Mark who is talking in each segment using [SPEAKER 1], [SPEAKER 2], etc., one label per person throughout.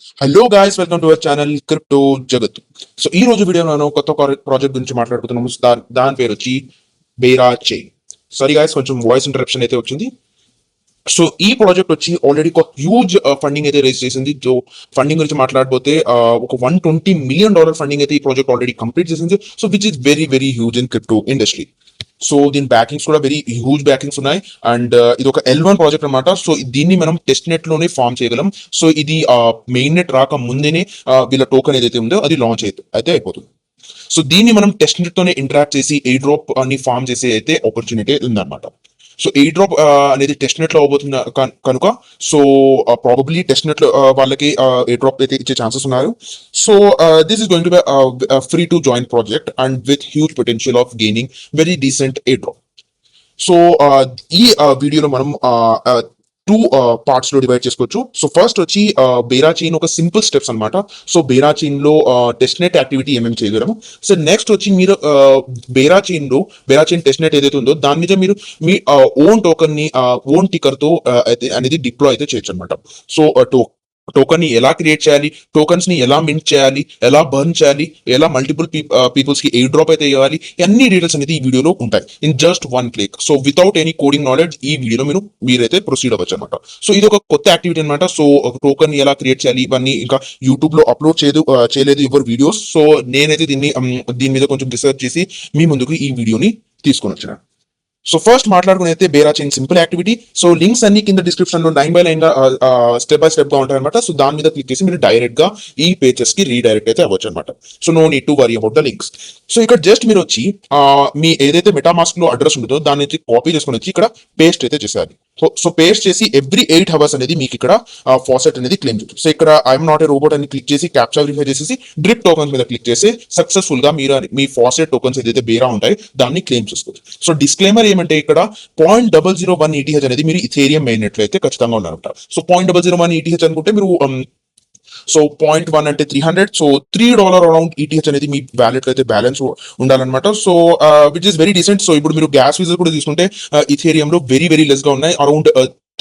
[SPEAKER 1] Hello guys, welcome to our channel crypto జగత్. So ఈ రోజు వీడియోలో మనం కొత్త ప్రాజెక్ట్ గురించి మాట్లాడుతున్నాము. దాని పేరు వచ్చి బేరా చైన్. సారీ గాయ్స్, కొంచెం వాయిస్ ఇంటరప్షన్ అయితే వచ్చింది. సో ఈ ప్రాజెక్ట్ వచ్చి ఆల్రెడీ ఒక హ్యూజ్ ఫండింగ్ అయితే రేస్ చేసింది. సో ఫండింగ్ గురించి మాట్లాడబోతే ఒక $120 million ఫండింగ్ అయితే ఈ ప్రాజెక్ట్ ఆల్రెడీ కంప్లీట్ చేసింది. So which is very very huge in crypto industry. So దీని బ్యాకింగ్స్ కూడా వెరీ హ్యూజ్ బ్యాకింగ్స్ ఉన్నాయి. అండ్ ఇది ఒక L1 ప్రాజెక్ట్ అనమాట. సో దీన్ని మనం టెస్ట్ నెట్ లోనే ఫామ్ చేయగలం. సో ఇది మెయిన్ నెట్ రాక ముందేనే వీళ్ళ టోకెన్ ఏదైతే ఉందో అది లాంచ్ అయితే అయిపోతుంది. సో దీన్ని మనం టెస్ట్ నెట్ తోనే ఇంటరాక్ట్ చేసి ఎయిర్ డ్రాప్ అని ఫామ్ చేసే అయితే ఆపర్చునిటీ ఉందన్నమాట. సో ఎయిర్ డ్రాప్ అనేది టెస్ట్ నెట్ లో అవబోతున్న కనుక సో ప్రాబబ్లీ టెస్ట్ నెట్ లో వాళ్ళకి ఎయిర్ డ్రాప్ అయితే ఇచ్చే ఛాన్సెస్ ఉన్నారు. So this is going to be free to join project and with huge potential of gaining very decent air drop. So ఈ వీడియోలో మనం టూ పార్ట్స్ లో డివైడ్ చేసుకోవచ్చు. సో ఫస్ట్ వచ్చి బేరా చైన్ ఒక సింపుల్ స్టెప్స్ అనమాట. సో బేరా చైన్ లో test net activity ఏమేమి చేయగలము. సో నెక్స్ట్ వచ్చి మీరు బేరా చైన్ టెస్ట్ నెట్ ఏదైతే ఉందో దాని మీద మీరు మీ ఓన్ టోకన్ ని ఓన్ టిక్కర్ తో అయితే అనేది డిప్లాయ్ అయితే చేయొచ్చు అనమాట. సో టోకన్ ని ఎలా క్రియేట్ చేయాలి, టోకన్స్ ని ఎలా మింట్ చేయాలి, ఎలా బర్న్ చేయాలి, ఎలా మల్టిపుల్ పీపుల్స్ కి ఎయిర్ డ్రాప్ అయితే ఇవ్వాలి, అన్ని డీటెయిల్స్ అనేది ఈ వీడియోలో ఉంటాయి in just one click. So without any coding knowledge ఈ వీడియోలో మీరైతే ప్రొసీడ్ అవ్వచ్చు అనమాట. సో ఇది ఒక కొత్త యాక్టివిటీ అనమాట. సో టోకన్ ఎలా క్రియేట్ చేయాలి ఇవన్నీ ఇంకా యూట్యూబ్ లో అప్లోడ్ చేయలేదు ఎవరు వీడియోస్. సో నేనైతే దీని మీద కొంచెం రీసెర్చ్ చేసి మీ ముందుకు ఈ వీడియోని తీసుకొని వచ్చిన. సో ఫస్ట్ మాట్లాడుకుని అయితే బేరా chain simple activity. So links అన్ని కింద డిస్క్రిప్షన్ లో 9 by 9 గా స్టెప్ బై స్టెప్ గా ఉంటాయి అనమాట. సో దాని మీద క్లిక్ చేసి మీరు డైరెక్ట్ గా ఈ పేజెస్ కి రీడైరెక్ట్ అయితే అవ్వచ్చు అనమాట. So no need to worry about the links. So ఇక్కడ జస్ట్ మీరు వచ్చి మీ ఏదైతే మెటామాస్క్ లో అడ్రస్ ఉంటుందో దాన్ని నుంచి కాపీ చేసుకుని వచ్చి ఇక్కడ పేస్ట్ అయితే చేసేయాలి. సో పేస్ట్ చేసి ఎవ్రీ 8 hours అనేది మీకు ఇక్కడ ఫాసెట్ అనేది క్లెయిమ్ చేస్తుంది. సో ఇక్కడ ఐఎమ్ నాట్ ఏ రోబోట్ అని క్లిక్ చేసి క్యాప్చా వెరిఫై చేసేసి డ్రిప్ టోకన్స్ మీద క్లిక్ చేసి సక్సెస్ఫుల్ గా మీరు మీ ఫాసెట్ టోకన్స్ ఏదైతే బేరా ఉంటాయి దాన్ని క్లెయిమ్ చేసుకోవచ్చు. సో డిస్క్లైమర్ ఏమంటే ఇక్కడ 0.001 ETH అనేది మీరు ఇథేరియం మెయిన్ నెట్ లో అయితే ఖచ్చితంగా ఉన్నారంట. సో 0.001 ETH అనుకుంటే మీరు సో 0.1 అంటే 300. సో $3 అరౌండ్ ETH అనేది మీ వ్యాలెట్ లో అయితే బ్యాలెన్స్ ఉండాలన్నమాట. So which is very decent. So ఇప్పుడు మీరు గ్యాస్ ఫీజులు కూడా తీసుకుంటే ఇథేరియం లో వెరీ వెరీ లెస్ గా ఉన్నాయి. అరౌండ్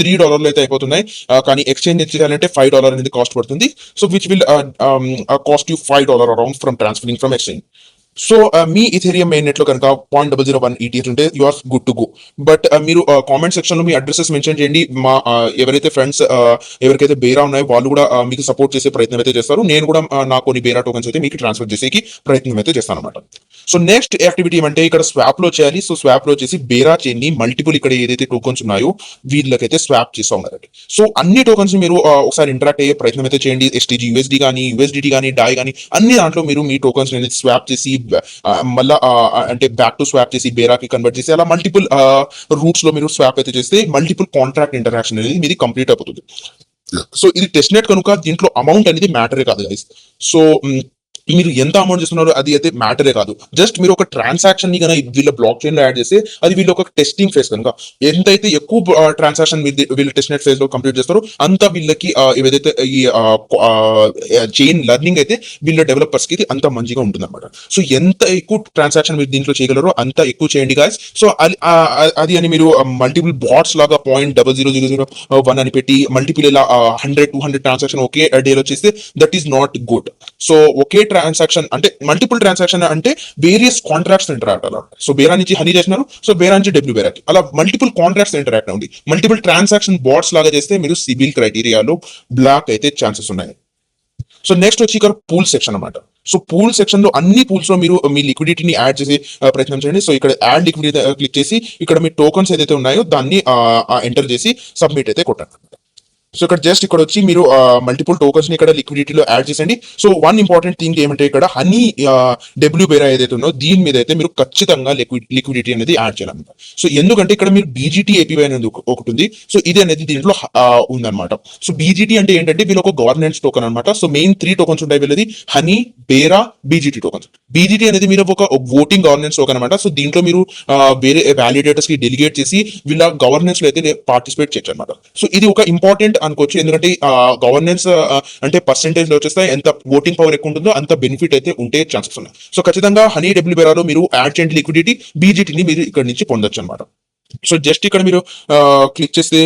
[SPEAKER 1] $3 అయితే అయిపోతున్నాయి. కానీ ఎక్స్చేంజ్ చేయాలంటే $5 అనేది కాస్ట్ పడుతుంది. So which will cost you $5 around from transferring from exchange. So మీ ఇథేరియం మెయిన్ నెట్ లో కనుక 0.001 ETH ఉంటే you are good to go. But మీరు కామెంట్ సెక్షన్ లో మీ అడ్రసెస్ మెన్షన్ చేయండి. మా ఎవరైతే ఫ్రెండ్స్ ఎవరికైతే బేరా ఉన్నాయో వాళ్ళు కూడా మీకు సపోర్ట్ చేసే ప్రయత్నం అయితే చేస్తారు. నేను కూడా నా కొన్ని బేరా టోకన్స్ అయితే మీకు ట్రాన్స్ఫర్ చేసేకి ప్రయత్నం అయితే చేస్తాను అనమాట. సో నెక్స్ట్ యాక్టివిటీ ఏమంటే ఇక్కడ స్వాప్ లో చేయాలి. సో స్వాప్ లో వచ్చేసి బేరా చైన్ ని మల్టిపుల్ ఇక్కడ ఏదైతే టోకన్స్ ఉన్నాయో వీళ్ళకైతే స్వాప్ చేస్తూ ఉన్నారండి. సో అన్ని టోకన్స్ మీరు ఒకసారి ఇంటరాక్ట్ అయ్యే ప్రయత్నం అయితే చేయండి. STG USD కానీ USDT కానీ DAI కానీ అన్ని దాంట్లో మీరు మీ టోకన్స్ స్వాప్ చేసి మళ్ళా అంటే బ్యాక్ టు స్వాప్ చేసి బేరాకి కన్వర్ట్ చేసి అలా మల్టిపుల్ రూట్స్ లో మీరు స్వాప్ అయితే చేస్తే మల్టిపుల్ కాంట్రాక్ట్ ఇంటరాక్షన్ అనేది మీది కంప్లీట్ అయిపోతుంది. సో ఇది టెస్ట్ నెట్ కనుక దీంట్లో అమౌంట్ అనేది మ్యాటరే కాదు గైస్. సో మీరు ఎంత అమౌంట్ చేస్తున్నారో అది అయితే మ్యాటరే కాదు. జస్ట్ మీరు ఒక ట్రాన్సాక్షన్ ని కనుక వీళ్ళ బ్లాక్ చైన్ లో యాడ్ చేస్తే అది వీళ్ళ ఒక టెస్టింగ్ ఫేజ్ కనుక ఎంతైతే ఎక్కువ ట్రాన్సాక్షన్ వీళ్ళు టెస్ట్ నెట్ ఫేజ్ లో కంప్లీట్ చేస్తారో అంత వీళ్ళకి ఏదైతే ఈ చైన్ లెర్నింగ్ అయితే వీళ్ళ డెవలపర్స్ కి అంత మంచిగా ఉంటుంది అనమాట. సో ఎంత ఎక్కువ ట్రాన్సాక్షన్ మీరు దీంట్లో చేయగలరో అంత ఎక్కువ చేయండి గాయస్. సో అది అని మీరు మల్టిపుల్ బాట్స్ లాగా 0.00001 అని పెట్టి మల్టిపుల్ ఇలా 100-200 ట్రాన్సాక్షన్ ఒకే డేలో చేస్తే that is not good. So okay transaction అంటే మల్టిపుల్ ట్రాన్సాక్షన్ అంటే వేరియస్ కాంట్రాక్ట్స్ ఇంటరాక్ట్ అలా. సో బేరా నుంచి హనీ చేసినారు, సో బేరా నుంచి డబ్ల్యూ బేరాకి అలా మల్టిపుల్ కాంట్రాక్ట్స్ ఇంటరాక్ట్ ఉంది. మల్టిపుల్ ట్రాన్సాక్షన్ బాట్స్ లాగా చేస్తే మీరు సిబిల్ క్రైటీరియాలో బ్లాక్ అయితే ఛాన్సెస్ ఉన్నాయి. సో నెక్స్ట్ వచ్చి ఇక్కడ పూల్ సెక్షన్ అనమాట. సో పూల్ సెక్షన్ లో అన్ని పూల్స్ లో మీరు మీ లిక్విడిటీని యాడ్ చేసే ప్రయత్నం చేయండి. సో ఇక్కడ యాడ్ లిక్విడిటీ క్లిక్ చేసి ఇక్కడ మీ టోకన్స్ ఏదైతే ఉన్నాయో దాన్ని ఎంటర్ చేసి సబ్మిట్ అయితే కొట్టండి. సో ఇక్కడ జస్ట్ ఇక్కడ వచ్చి మీరు మల్టిపుల్ టోకన్స్ ని ఇక్కడ లిక్విడిటీలో యాడ్ చేసండి. సో వన్ ఇంపార్టెంట్ థింగ్ ఏమంటే ఇక్కడ హనీ డబ్ల్యూ బేరా ఏదైతే ఉందో దీని మీద అయితే మీరు ఖచ్చితంగా లిక్విడిటీ అనేది యాడ్ చేయాలన్నమాట. సో ఎందుకంటే ఇక్కడ మీరు BGT API అనేది ఒకటి ఉంది. సో ఇది అనేది దీంట్లో ఉందన్నమాట. సో BGT అంటే ఏంటంటే వీళ్ళు ఒక గవర్నెన్స్ టోకన్ అనమాట. సో మెయిన్ 3 టోకన్స్ ఉంటాయి వీళ్ళది: honey, Bera, BGT tokens. BGT అనేది మీరు ఒక ఓటింగ్ గవర్నెన్స్ టోకన్ అనమాట. సో దీంట్లో మీరు వేరే వ్యాలిడేటర్స్ కి డెలిగేట్ చేసి వీళ్ళ గవర్నెన్స్ లో అయితే పార్టిసిపేట్ చేయొచ్చు అనమాట. సో ఇది ఒక ఇంపార్టెంట్ అనుకోవచ్చు. ఎందుకంటే గవర్నెన్స్ అంటే పర్సెంటేజ్ లో వచ్చేస్తాయి, ఎంత ఓటింగ్ పవర్ ఎక్కువ ఉంటుందో అంత బెనిఫిట్ అయితే ఉంటే ఛాన్సెస్ ఉన్నాయి. సో ఖచ్చితంగా హనీ డబ్ల్యూ బేరాలో మీరు యాడ్ చేయండి లిక్విడిటీ, BGT ని మీరు ఇక్కడ నుంచి పొందొచ్చు అనమాట. సో జస్ట్ ఇక్కడ మీరు క్లిక్ చేస్తే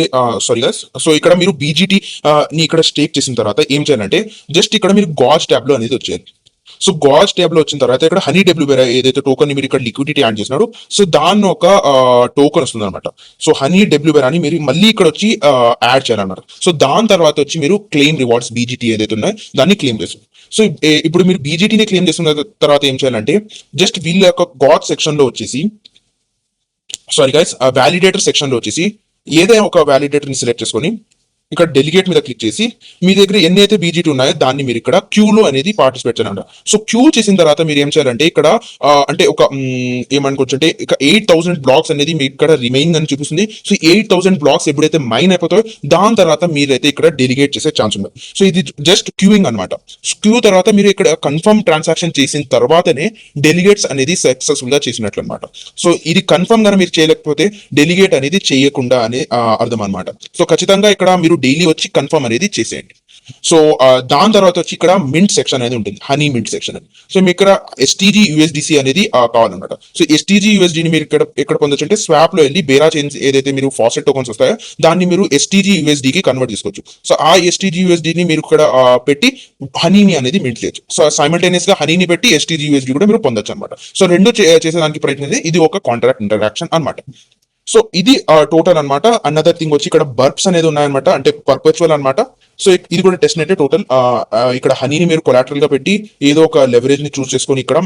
[SPEAKER 1] సారీ గైస్, సో ఇక్కడ మీరు బీజీటీ ని ఇక్కడ స్టేక్ చేసిన తర్వాత ఏం చేయాలంటే జస్ట్ ఇక్కడ మీరు గాజ్ ట్యాబ్ లో అనేది వచ్చేయాలి. సో గాజ్ ట్యాబ్ లో వచ్చిన తర్వాత ఇక్కడ హనీ డబ్ల్యూ బెరా ఏదైతే టోకన్ ని మీరు ఇక్కడ లిక్విడిటీ యాడ్ చేసినారో సో దాన్ని ఒక టోకన్ వస్తుంది అనమాట. సో హనీ డబ్ల్యూ బెరా అని మీరు మళ్ళీ ఇక్కడ వచ్చి యాడ్ చేయాలన్నమాట. సో దాని తర్వాత వచ్చి మీరు క్లెయిమ్ రివార్డ్స్ బీజీటీ ఏదైతే ఉన్నాయో దాన్ని క్లెయిమ్ చేస్తారు. సో ఇప్పుడు మీరు బీజీటీని క్లెయిమ్ చేస్తున్న తర్వాత ఏం చేయాలంటే జస్ట్ వీళ్ళ యొక్క గాజ్ సెక్షన్ లో వచ్చేసి సారీ గైస్ వ్యాలిడేటర్ సెక్షన్ లో వచ్చేసి ఏదైనా ఒక వ్యాలిడేటర్ ని సెలెక్ట్ చేసుకొని ఇక్కడ డెలిగేట్ మీద క్లిక్ చేసి మీ దగ్గర ఎన్ని అయితే బీజీటీ ఉన్నాయో దాన్ని మీరు ఇక్కడ క్యూలో అనేది పార్టిసిపేట్ చేయాలంట. సో క్యూ చేసిన తర్వాత మీరు ఏం చేయాలంటే ఇక్కడ అంటే ఒక ఏమనుకోవచ్చు అంటే ఇక 8,000 బ్లాక్స్ అనేది మీకు ఇక్కడ రిమైనింగ్ అని చూపిస్తుంది. సో 8,000 బ్లాక్స్ ఎప్పుడైతే మైన్ అయిపోతాయో దాని తర్వాత మీరైతే ఇక్కడ డెలిగేట్ చేసే ఛాన్స్ ఉంది. సో ఇది జస్ట్ క్యూయింగ్ అనమాట. క్యూ తర్వాత మీరు ఇక్కడ కన్ఫర్మ్ ట్రాన్సాక్షన్ చేసిన తర్వాతనే డెలిగేట్స్ అనేది సక్సెస్ఫుల్ గా చేసినట్లు అనమాట. సో ఇది కన్ఫర్మ్ గా మీరు చేయలేకపోతే డెలిగేట్ అనేది చేయకుండా అనే అర్థం అనమాట. సో ఖచ్చితంగా ఇక్కడ మీరు డైలీ వచ్చి కన్ఫర్మ్ అనేది చేసేయండి. సో దాని తర్వాత వచ్చి ఇక్కడ మింట్ సెక్షన్ అనేది ఉంటుంది, హనీ మింట్ సెక్షన్ అని. సో మీకు ఇక్కడ ఎస్టీజీ యూఎస్డిసి అనేది కావాలన్నమాట. సో ఎస్టీజీ యూఎస్డిని మీరు ఎక్కడ పొందొచ్చు అంటే స్వాప్ లో వెళ్ళి బేరా చైన్స్ ఏదైతే మీరు ఫాసెట్ టోకన్స్ వస్తాయో దాన్ని మీరు ఎస్టీజీ యూఎస్డికి కన్వర్ట్ చేసుకోవచ్చు. సో ఆ ఎస్టీజీ యూఎస్డిని మీరు ఇక్కడ పెట్టి హనీని అనేది మింట్ చేయొచ్చు. సో సైమల్టేనియస్ గా హనీని పెట్టి ఎస్టీజీ యూఎస్డి కూడా మీరు పొందొచ్చు అనమాట. సో రెండు చేసేదానికి ప్రయత్నం ఇది ఒక కాంట్రాక్ట్ ఇంటరాక్షన్ అనమాట. సో ఇది టోటల్ అనమాట. అనదర్ థింగ్ వచ్చి ఇక్కడ బర్ప్స్ అనేది ఉన్నాయన్నమాట, అంటే పర్పచువల్ అనమాట. సో ఇది కూడా టెస్ట్ నెట్ టోటల్. ఇక్కడ హనీని మీరు కొలాటరల్ గా పెట్టి ఏదో ఒక లెవరేజ్ ని చూస్ చేసుకొని ఇక్కడ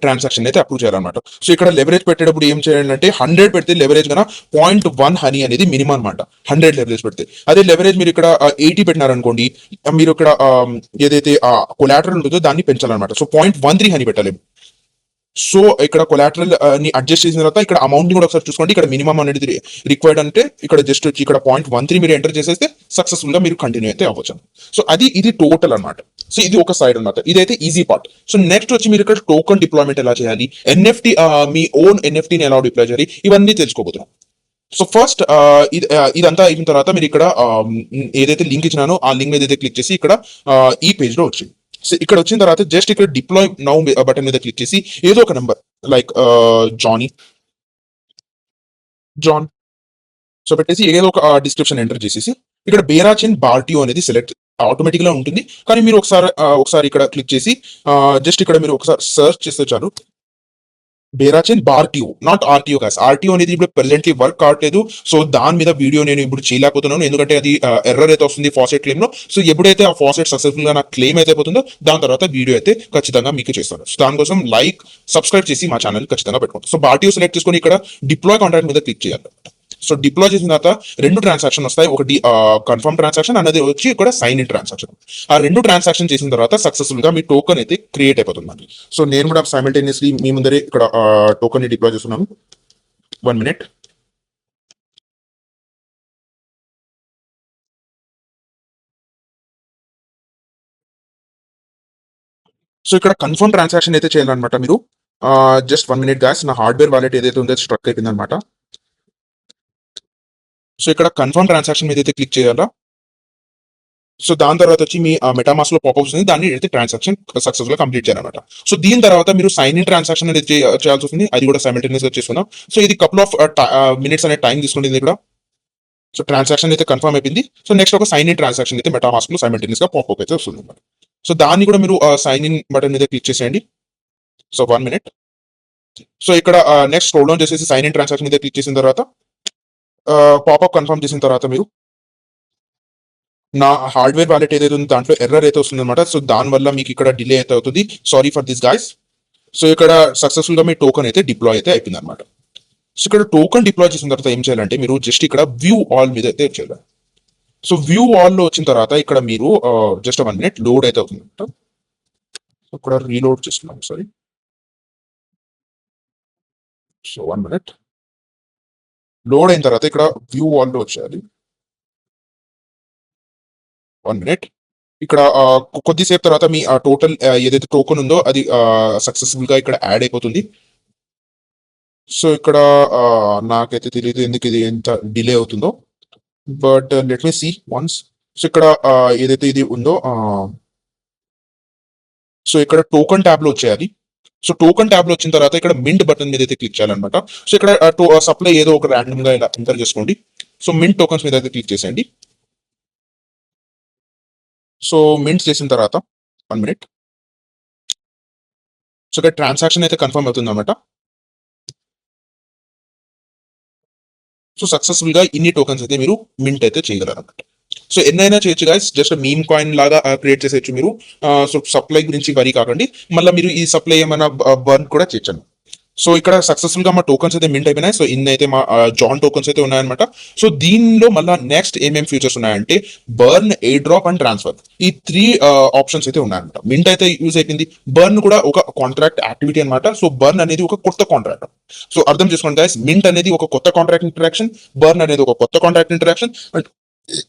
[SPEAKER 1] ట్రాన్సాక్షన్ అయితే అప్రూవ్ చేయాలన్నమాట. సో ఇక్కడ లెవరేజ్ పెట్టేటప్పుడు ఏం చేయాలంటే 100 పెడితే లెవరేజ్ కన్నా 0.1 హనీ అనేది మినిమం అనమాట. 100 లెవరేజ్ పెడితే అదే లెవరేజ్ మీరు ఇక్కడ 80 పెట్టినారనుకోండి, మీరు ఇక్కడ ఏదైతే కొలాటరల్ ఉంటుందో దాన్ని పెంచాలన్నమాట. సో 0.13 హనీ పెట్టాలి. సో ఇక్కడ కొలాటరల్ ని అడ్జస్ట్ చేసిన తర్వాత ఇక్కడ అమౌంట్ ని కూడా ఒకసారి చూసుకోండి. ఇక్కడ మినిమం అనేది రిక్వైర్డ్ అంటే ఇక్కడ జస్ట్ వచ్చి ఇక్కడ 0.13 మీరు ఎంటర్ చేసేస్తే సక్సెస్ఫుల్ గా మీరు కంటిన్యూ అయితే అవ్వచ్చు. సో ఇది టోటల్ అనమాట. సో ఇది ఒక సైడ్ అనమాట, ఇదైతే ఈజీ పార్ట్. సో నెక్స్ట్ వచ్చి మీరు ఇక్కడ టోకన్ డిప్లాయ్మెంట్ ఎలా చేయాలి, ఎన్ఎఫ్టీ మీ ఓన్ ఎన్ఎఫ్టీని ఎలా డిప్లాయ్ చేయాలి, ఇవన్నీ తెలుసుకోబోతున్నాం. సో ఫస్ట్ ఇదంతా అయిన తర్వాత మీరు ఇక్కడ ఏదైతే లింక్ ఇచ్చినానో ఆ లింక్ ఏదైతే క్లిక్ చేసి ఇక్కడ ఈ పేజ్ లో వచ్చింది. సో ఇక్కడ వచ్చిన తర్వాత జస్ట్ ఇక్కడ డిప్లాయ్ నౌ బటన్ మీద క్లిక్ చేసి ఏదో ఒక నెంబర్ లైక్ జాన్ సో పెట్టేసి ఏదో ఒక డిస్క్రిప్షన్ ఎంటర్ చేసేసి ఇక్కడ బేరా చైన్ బార్టియో అనేది సెలెక్ట్ ఆటోమేటిక్ గా ఉంటుంది. కానీ మీరు ఒకసారి ఇక్కడ క్లిక్ చేసి జస్ట్ ఇక్కడ మీరు ఒకసారి సర్చ్ చేస్తే చాలు. బేరా చైన్ బార్టియో, నాట్ ఆర్టీఓ కాదు. ఆర్టీఓ అనేది ఇప్పుడు ప్రెసెంట్లీ వర్క్ కావట్లేదు. సో దాని మీద వీడియో నేను ఇప్పుడు చేయలేకపోతున్నాను, ఎందుకంటే అది ఎర్రర్ అయితే వస్తుంది ఫాసెట్ క్లెయిమ్ లో. సో ఎప్పుడైతే ఆ ఫాసెట్ సక్సెస్ఫుల్ గా నాకు క్లెయిమ్ అయితే పోతుందో దాని తర్వాత వీడియో అయితే ఖచ్చితంగా మీకు చేస్తాను. సో దానికోసం లైక్ సబ్స్క్రైబ్ చేసి మా ఛానల్ ఖచ్చితంగా పెట్టుకోండి. సో బార్టియో సెలెక్ట్ చేసుకొని ఇక్కడ డిప్లాయ్ కాంట్రాక్ట్ మీద క్లిక్ చేయాలి. సో డిప్లాయ్ చేసిన తర్వాత రెండు ట్రాన్సాక్షన్ వస్తాయి. ఒకటి కన్ఫర్మ్ ట్రాన్సాక్షన్, అనేది వచ్చి ఇక్కడ సైన్ ఇన్ ట్రాన్సాక్షన్. ఆ రెండు ట్రాన్సాక్షన్ చేసిన తర్వాత సక్సెస్ఫుల్ గా మీ టోకన్ అయితే క్రియేట్ అయిపోతుంది. సో నేను కూడా సైమల్టేనియస్లీ మీ ముందరే ఇక్కడ టోకన్ ని డిప్లాయ్ చేస్తున్నాను. 1 minute. సో ఇక్కడ కన్ఫర్మ్ ట్రాన్సాక్షన్ అయితే చేయాలన్నమాట మీరు. జస్ట్ 1 minute గాయస్, నా హార్డ్వేర్ వాలెట్ ఏదైతే ఉందో స్ట్రక్ అయిపోయింది అనమాట. సో ఇక్కడ కన్ఫర్మ్ ట్రాన్సాక్షన్ మీద అయితే క్లిక్ చేయాలా. సో దాని తర్వాత వచ్చి మీ మెటామాస్ లో పాపప్ వస్తుంది, దాన్ని అయితే ట్రాన్సాక్షన్ సక్సెస్ఫుల్ గా కంప్లీట్ చేయాలన్నమాట. సో దీని తర్వాత మీరు సైన్ ఇన్ ట్రాన్సాక్షన్ అనేది చేయాల్సి వస్తుంది, అది కూడా సైమల్టేనియస్ గా చేసుకున్నాం. సో ఇది కపుల్ ఆఫ్ మినిట్స్ అనే టైం తీసుకుంటుంది ఇక్కడ. సో ట్రాన్సాక్షన్ అయితే కన్ఫర్మ్ అయిపోయింది. సో నెక్స్ట్ ఒక సైన్ ఇన్ ట్రాన్సాక్షన్ అయితే మెటామాస్క్ లో సైమల్టేనియస్ గా పాపప్ అయితే వస్తుంది. సో దాన్ని కూడా మీరు సైన్ ఇన్ బటన్ మీద క్లిక్ చేసేయండి. So 1 minute. సో ఇక్కడ నెక్స్ట్ స్క్రోల్ డౌన్ చేసేసి సైన్ ఇన్ ట్రాన్సాక్షన్ మీద క్లిక్ చేసిన తర్వాత పాపప్ కన్ఫర్మ్ చేసిన తర్వాత మీరు నా హార్డ్వేర్ వాలెట్ ఏదైతే ఉందో దాంట్లో ఎర్రర్ అయితే వస్తుంది అనమాట. సో దాని వల్ల మీకు ఇక్కడ డిలే అయితే అవుతుంది. Sorry for this guys. So ఇక్కడ సక్సెస్ఫుల్ గా మీ టోకన్ అయితే డిప్లాయ్ అయితే అయిపోయింది అనమాట. సో ఇక్కడ టోకన్ డిప్లాయ్ చేసిన తర్వాత ఏం చేయాలంటే మీరు జస్ట్ ఇక్కడ వ్యూ ఆల్ మీద అయితే చేయాలి. సో వ్యూ ఆల్ లో వచ్చిన తర్వాత ఇక్కడ మీరు జస్ట్ 1 minute లోడ్ అయితే అవుతుంది అనమాట. ఇక్కడ రీలోడ్ చేసుకున్నాం సారీ. సో 1 minute లోడ్ అయిన తర్వాత ఇక్కడ వ్యూ ఆల్ లో వచ్చేయాలి. 1 minute. ఇక్కడ కొద్దిసేపు తర్వాత మీ టోటల్ ఏదైతే టోకన్ ఉందో అది సక్సెస్ఫుల్ గా ఇక్కడ యాడ్ అయిపోతుంది. సో ఇక్కడ నాకైతే తెలియదు ఎందుకు ఇది ఎంత డిలే అవుతుందో, but let me see once. So ఇక్కడ ఏదైతే ఇది ఉందో సో ఇక్కడ టోకన్ ట్యాబ్ లో వచ్చేయాలి. సో టోకన్ ట్యాబ్ లో వచ్చిన తర్వాత ఇక్కడ మింట్ బటన్ మీద అయితే క్లిక్ చేయాలన్నమాట. సో ఇక్కడ సప్లై ఏదో ఒక ర్యాండమ్ గా ఇలా ఎంటర్ చేసుకోండి. సో మింట్ టోకన్స్ మీద అయితే క్లిక్ చేసేయండి. సో మింట్ చేసిన తర్వాత 1 మినిట్. సో ఇక్కడ ట్రాన్సాక్షన్ అయితే కన్ఫర్మ్ అవుతుంది అనమాట. సో సక్సెస్ఫుల్ గా ఇన్ని టోకన్స్ అయితే మీరు మింట్ అయితే చేయగలరు అనమాట. సో ఎన్నైనా చేయొచ్చు గైస్, జస్ట్ మీమ్ కాయిన్ లాగా క్రియేట్ చేసేయచ్చు మీరు. సో సప్లై గురించి వరీ కాకండి, మళ్ళీ మీరు ఈ సప్లై ఏమైనా బర్న్ కూడా చేయొచ్చు. సో ఇక్కడ సక్సెస్ఫుల్ గా మా టోకన్స్ అయితే మింట్ అయిపోయినాయి. సో ఇన్ని అయితే మా జాన్ టోకన్స్ అయితే ఉన్నాయన్నమాట. సో దీనిలో మళ్ళీ నెక్స్ట్ ఏమేమి ఫీచర్స్ ఉన్నాయంటే burn, air drop and transfer, ఈ 3 ఆప్షన్స్ అయితే ఉన్నాయన్నమాట. మింట్ అయితే యూజ్ అయిపోయింది. బర్న్ కూడా ఒక కాంట్రాక్ట్ యాక్టివిటీ అనమాట. సో బర్న్ అనేది ఒక కొత్త కాంట్రాక్ట్. సో అర్థం చేసుకోండి గైస్, మింట్ అనేది ఒక కొత్త కాంట్రాక్ట్ ఇంటరాక్షన్, బర్న్ అనేది ఒక కొత్త కాంట్రాక్ట్ ఇంటరాక్షన్,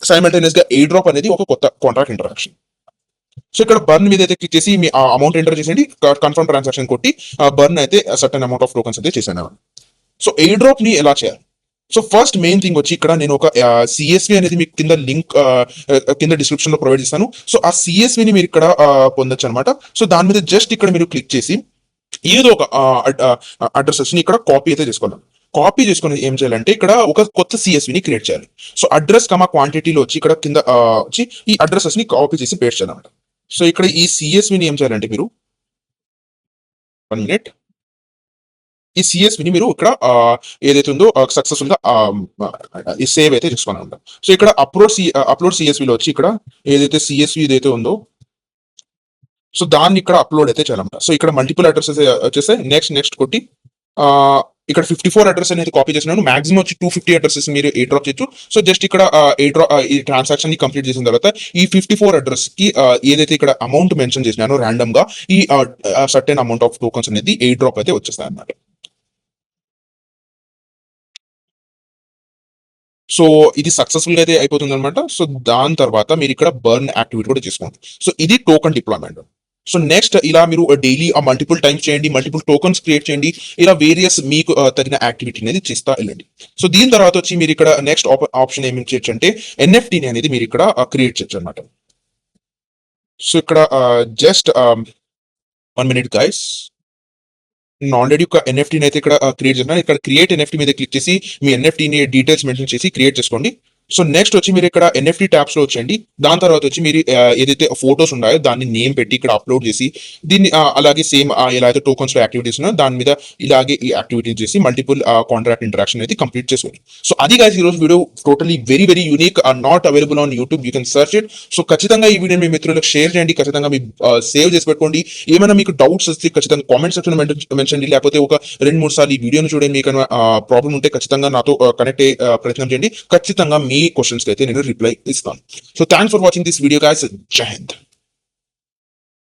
[SPEAKER 1] సైమల్టేనియస్ గా ఎయిర్ డ్రాప్ అనేది ఒక కొత్త కాంట్రాక్ట్ ఇంటరాక్షన్. సో ఇక్కడ బర్న్ మీద అయితే క్లిక్ చేసి మీ అమౌంట్ ఎంటర్ చేసేయండి, కన్ఫర్మ్ ట్రాన్సాక్షన్ కొట్టి బర్న్ అయితే సర్టన్ అమౌంట్ ఆఫ్ టోకన్స్ అయితే చేశాను. సో ఎయిర్ డ్రాప్ ని ఎలా చేయాలి? సో ఫస్ట్ మెయిన్ థింగ్ వచ్చి ఇక్కడ నేను ఒక సిఎస్వి అనేది మీకు కింద లింక్ కింద డిస్క్రిప్షన్ లో ప్రొవైడ్ చేస్తాను. సో ఆ సిఎస్విని మీరు ఇక్కడ పొందొచ్చు అనమాట. సో దాని మీద జస్ట్ ఇక్కడ మీరు క్లిక్ చేసి ఏదో ఒక అడ్రస్ ని ఇక్కడ కాపీ అయితే చేసుకోవాలి. కాపీ చేసుకుని ఏం చేయాలంటే ఇక్కడ ఒక కొత్త సిఎస్విని క్రియేట్ చేయాలి. సో అడ్రస్ కమా క్వాంటిటీలో వచ్చి ఇక్కడ కింద వచ్చి ఈ అడ్రసెస్ ని కాపీ చేసి పేస్ట్ చేయాలన్నమాట. సో ఇక్కడ ఈ సిఎస్విని ఏం చేయాలంటే మీరు 1 మినిట్, ఈ సిఎస్విని మీరు ఇక్కడ ఏదైతే ఉందో సక్సెస్ఫుల్ గా ఈ సేవ్ అయితే చేసుకోవాలన్నమాట. సో ఇక్కడ అప్లోడ్ సిఎస్విలో వచ్చి ఇక్కడ ఏదైతే సిఎస్వి ఏదైతే ఉందో సో దాన్ని ఇక్కడ అప్లోడ్ అయితే చేయాలన్నమాట. సో ఇక్కడ మల్టిపుల్ అడ్రసెస్ వచ్చేస్తే నెక్స్ట్ కొట్టి ఇక్కడ 54 అడ్రస్ అనేది కాపీ చేసినాను. మాక్సిమం వచ్చి 250 అడ్రసెస్ మీరు ఎయిర్ డ్రాప్ చేయొచ్చు. సో జస్ట్ ఇక్కడ ఈ ట్రాన్సాక్షన్ ని కంప్లీట్ చేసిన తర్వాత ఈ 54 అడ్రస్ కి ఏదైతే ఇక్కడ అమౌంట్ మెన్షన్ చేసినానో ర్యాండమ్ గా ఈ సర్టెన్ అమౌంట్ ఆఫ్ టోకన్స్ అనేది ఎయిర్ డ్రాప్ అయితే వచ్చేస్తాయి అన్నమాట. సో ఇది సక్సెస్ఫుల్ గా అయితే అయిపోతుంది అనమాట. సో దాని తర్వాత మీరు ఇక్కడ బర్న్ యాక్టివిటీ కూడా చేసుకోండి. సో ఇది టోకన్ డిప్లాయ్మెంట్. సో నెక్స్ట్ ఇలా మీరు డైలీ మల్టిపుల్ టైమ్స్ చేయండి, మల్టిపుల్ టోకన్స్ క్రియేట్ చేయండి, ఇలా వేరియస్ మీకు తగిన యాక్టివిటీ అనేది చేస్తా వెళ్ళండి. సో దీని తర్వాత వచ్చి మీరు ఇక్కడ నెక్స్ట్ ఆప్షన్ ఏమి చేయొచ్చు అంటే ఎన్ఎఫ్టీ అనేది మీరు ఇక్కడ క్రియేట్ చేయొచ్చు అనమాట. సో ఇక్కడ జస్ట్ 1 మినిట్ గైస్, నేను ఆల్రెడీ ఒక ఎన్ఎఫ్టీని అయితే ఇక్కడ క్రియేట్ చేస్తున్నాను. ఇక్కడ క్రియేట్ ఎన్ఎఫ్టీ మీద క్లిక్ చేసి మీ ఎన్ఎఫ్టీని డీటెయిల్స్ మెన్షన్ చేసి క్రియేట్ చేసుకోండి. సో నెక్స్ట్ వచ్చి మీరు ఇక్కడ ఎన్ఎఫ్టీ ట్యాబ్స్ లో వచ్చేయండి. దాని తర్వాత వచ్చి మీరు ఏదైతే ఫోటోస్ ఉన్నాయో దాన్ని నేమ్ పెట్టి ఇక్కడ అప్లోడ్ చేసి దీన్ని అలాగే సేమ్ ఎలా అయితే టోకన్స్ లో యాక్టివిటీస్ ఉన్నాయో దాని మీద ఇలాగే ఈ యాక్టివిటీస్ చేసి మల్టిపుల్ కాంట్రాక్ట్ ఇంటరాక్షన్ అయితే కంప్లీట్ చేసుకోండి. సో అది గైస్ ఈ రోజు video totally very very unique, not available on YouTube, you can search it. So ఖచ్చితంగా ఈ వీడియో మీ మిత్రులకు షేర్ చేయండి, ఖచ్చితంగా మీ సేవ్ చేసి పెట్టుకోండి. ఏమైనా మీకు డౌట్స్ వస్తే ఖచ్చితంగా కామెంట్ సెక్షన్ మెన్షన్ చేయండి, లేకపోతే ఒక 2-3 సార్లు ఈ వీడియోని చూడండి. మీకు ప్రాబ్లం ఉంటే ఖచ్చితంగా నాతో కనెక్ట్ అయ్యే ప్రయత్నం చేయండి. ఖచ్చితంగా మీ క్వశ్చన్స్ అయితే నేను రిప్లై ఇస్తాను. So thanks for watching this video guys. జై హింద్.